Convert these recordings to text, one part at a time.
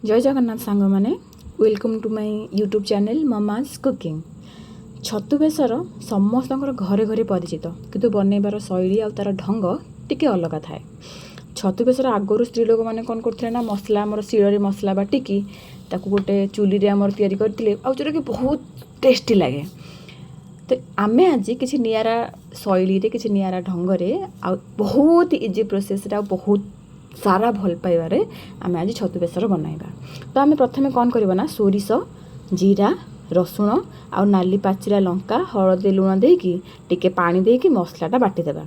जय जगन्नाथ सांग मैंने welcome to my YouTube channel mama's cooking. छतु बेसर समस्त घरे घरे परिचित किंतु बनइबार शैली आ तार ढंग टिके अलग थाए। छतु बेसर आगुरी स्त्री लोक मैंने कौन करते ना मसला आमर शिଳରେ मसला बाटिकी ताकू गोटे चुली आमर तैयारी करते जोटा कि बहुत टेस्टी लगे। तो आमे आज किसी नियारा शैली रे किसी नियारा ढंग रे आ बहुत इजी प्रोसेस रे आ बहुत सारा भल पाइबारे आम आज छतु बेसर बनइबा। तो आम प्रथम कौन करवा ना सोरिष जीरा रसुण आ नाली पाचिरा लंका हलदी लुण देकी टिके पानी देकी मसलाटा बाटिदेबा।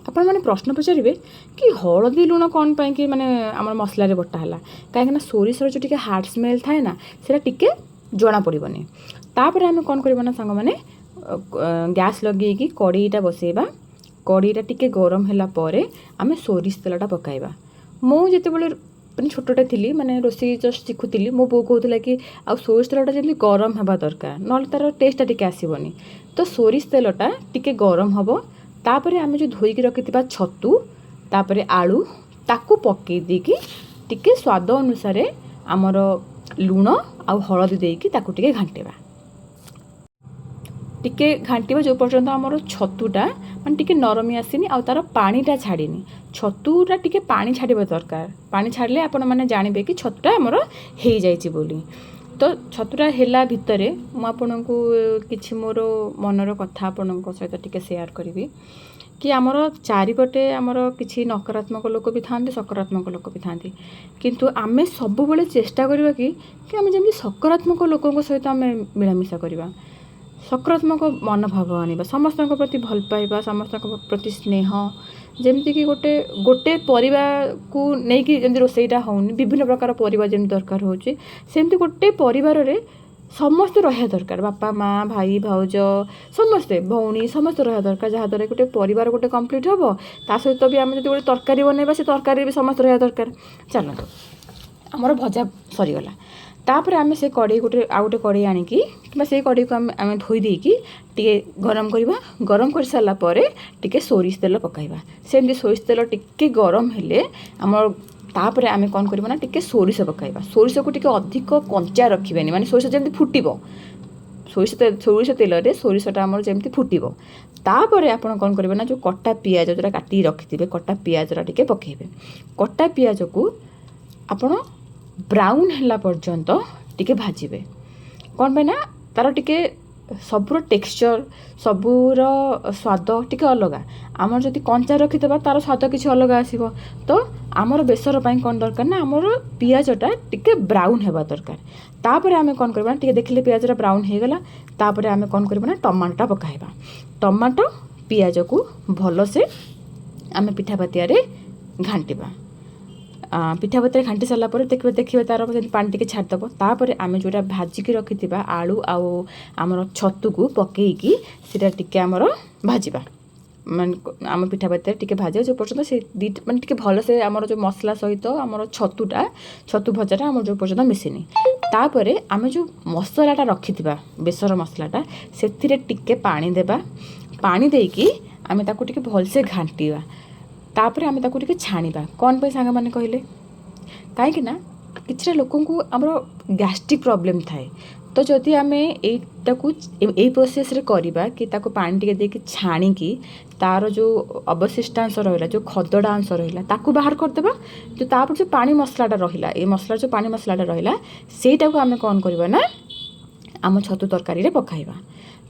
आपण मैंने प्रश्न पचारे कि हलदी लुण कौन पाई कि माने आम मसला बटा है कहीं सोरिषर जो टिके हार्ड स्मेल थाए ना से टिके जना पड़ोनी। तापर आम कौन करवा ना सांग मैंने गैस लगे कड़ईटा बसैबा। कड़ईटा टिके गरम होला परे आमे सोरिष तेलटा पकाइबा। मो जिते बड़े मैंने छोटे थी मैंने रोषे जस्ट शिखुली मो बो कहला कि आ सोरिष तेलटा जमी गरम हवा दरकार ना तार टेस्टा टिके आसबनी। तो सोरिष तेलटा टिके गरम हम तापर आम जो धोईकी रखि छतु तापर आलू ताकू पकई देकी टिके स्वाद अनुसार आमर लुण आ हलदी देकी ताकू टिके घांटेबा। टिके घांटिबा जो पर्यंत आमर छतुटा माने टिके नरमी आसीनी आ तार पानीटा छाड़ीनी। छतुटा टिके पानी छाड़िबा दरकार। पानी छाड़ले आपण माने जानिबे कि छतुटा आमर हेई जाइछि बोली। तो छतुटा हेला भितरे मु आपनकु किछि मोर मनर कथा आपनक सहित टिके शेयर करिवि कि आमर चारिपटे आमर किछि नकारात्मक लोक भी थांती सकारात्मक लोक भी थांती किंतु आमे सब बेले चेष्टा करबा कि आमे जेमि सकारात्मक लोकक सहित आमे मिलामिशा करबा। सकारात्मक मनोभाव आनिबा समस्त प्रति भल पाइबा समस्त प्रति स्नेह जमती कि गोटे गोटे परिवार को लेकिन जमी रोसईटा होनी विभिन्न प्रकार परिवार जमी दरकार होची सेमती गोटे परिवार रे समस्त रहा दरकार बापा माँ भाई भाउज समस्ते भौणी समस्त रहा दरकार जहाँ द्वारा गोटे परिवार गोटे कम्प्लीट हम ता सहित भी आम जो गोटे तरकारी बनइबा से तरकारी भी समस्त रहा दरकार। चलते आमर भजा सरीगला तापर आमे से कड़ई गोटे आ गोटे कड़ई आनिकी कि से कड़ई को आमे धोई देकी टिके गरम करबा। गरम कर सारा पर टिके सोरिष तेल पकाइबा। सेमती सोरिष तेल टिके गरम हेले आमर तापर आमे कौन करबा ना टिके सोरिष पकाइबा। सोरिष को टिके अधिक कंचा रखिबेनी माने सोरिष जेमती फुटिबो सोरिष तेल रे सोरिषटा आमर जेमती फुटिबो। तापर आपण कौन करबे ना जो कटा पियाज जोटा काटी रखिथिबे कटा पियाजरा टिके पकाइबे। कटा पियाज को आपण ब्राउन हैला पर्यंत टिके भाजिबे। कौन पे ना तार टिके सबुर टेक्सचर सबुर स्वाद टिके अलग आमर जदि कंचा रखिदेबा तार स्वाद किसी अलग आसीबो। तो आमर बेसर पाई कौन दरकार ना आमर पियाजटा टिके ब्राउन हेबा दरकार। तापर आमे कौन करबा ना टिके देखिले पियाजरा ब्राउन हे गला तापर आमे कौन करबा ना टमाटोटा पकाइबा। टमाटो पियाज को भल से आमे पिठा पातिया रे घांटिबा। पिठा पत्र घांटी सारा पर देखिए तार पानी टिके छाड़देव। तापर आम जोटा भाजिकी रखि आलू आमर छतु को पकईकी सीटा टिके आमर भाजवा माने आम पिठा पत्र टिके भाजा जो पर्यटन से माने टिके भल से आमर जो मसला सहित आमर छतुटा छतु भजाटा आमर जो पर्यटन मिसेनी। तापर आम जो मसलाटा रखि बेसर मसलाटा से टिके पानी देबा। पानी देकी आम ताकू टिके भल से घांटिबा। तापर आम ताकू टिके छाणीबा। कौन पे सांग माने कहले कहीं ना किसी लोक आमर गैस्ट्रिक प्रॉब्लम थाए तो जदि आम यही प्रोसेस रे करबा कि ताको पानी टिके देके छाणीकी तार जो अवशिष्टांश रहा जो खदड़ा अंश रहा ताकू बाहर करदेबा। जो तापर जो पानी मसलाटा रहा ये मसला जो पानी मसलाटा रहा सेटा को आम कौन करबा ना आम छतु तरकारी रे पकाइबा।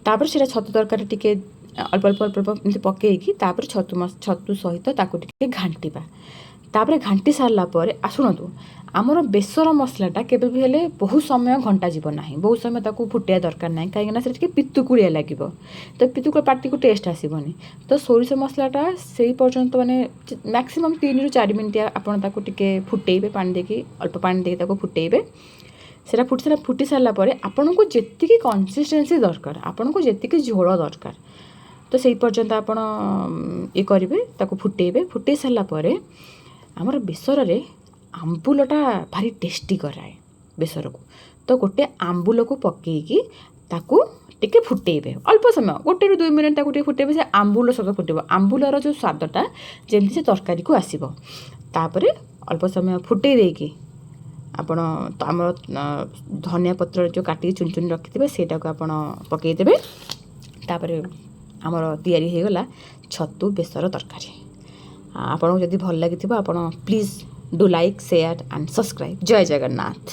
तापर से छतु तरकारी टिके अल्प अल्प अल्प अल्प एमती पकईकी तापर छतु सहित ताकू टिके घांटिबा। तापर घांटी सारा पर शुणु आमर बेसर मसलाटा केबे भी हेले बहुत समय घंटा जीव ना बहुत समय ताकू फुटिया दरकार ना कहीं पितुकुड़िया लगे तो पितुकुड़ पार्टी को टेस्ट आसबनी। तो सोरिष मसलाटा से पर्यंत माने मैक्सिमम 3 ରୁ 4 मिनिट आपन ताकू टिके फुटेइबे पानी देकी अल्प पानी देकी ताकू फुटेइबे। सेटा फुटी सारा पर आपन को जेतिकी कंसिस्टेंसी दरकार आपन को जेतिकी झोल दरकार तो से पर्यंत आपन ये करेंगे ताकू फुटेइबे। फुटे सारा पर आमर बेसर रे आंबुलटा भारी टेस्टी कराए बेसर को। तो गोटे आंबुल को पकईकी ताकू टिके फुटेइबे अल्प समय 1 ରୁ 2 मिनिट ताकू टिके फुटेइबे। से आंबुल सहित फुटेइबो आंबुलर जो स्वादटा जेमती से तरकारी को आसीबो। तापर अल्प समय फुटेई देकी ଆପଣ ଆମର ଧନିଆ ପତ୍ର ଯେଉଁ କାଟିକି ଚୁନ ଚୁନ ରଖିଥିବେ ସେଇଟାକୁ ଆପଣ ପକାଇଦେବେ। ତାପରେ ଆମର ତିଆରି ହୋଇଗଲା ଛତୁ ବେସର ତରକାରୀ। ଆପଣଙ୍କୁ ଯଦି ଭଲ ଲାଗିଥିବ ଆପଣ please do like, share and subscribe. ଜୟ ଜଗନ୍ନାଥ।